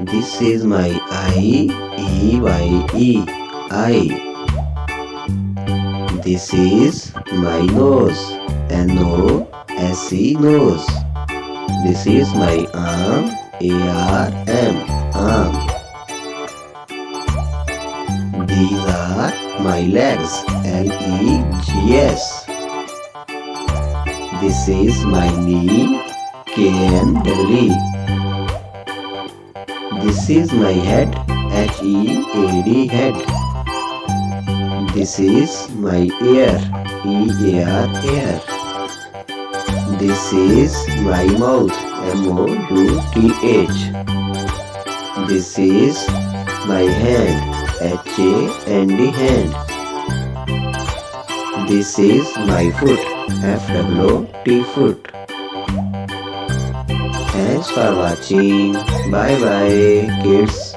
This is my eye. E-Y-E. Eye. This is my nose. N-O-S-E. Nose. This is my arm. A-R-M. Arm. These are my legs. L-E-G-S. This is my knee. K-N-E. This is my head. H-E-A-D. Head. This is my ear. E-A-R. Ear. This is my mouth. M-O-U-T-H. This is my hand. H-A-N-D. Hand. This is my foot. F-W-T. Foot. Thanks for watching. Bye bye kids.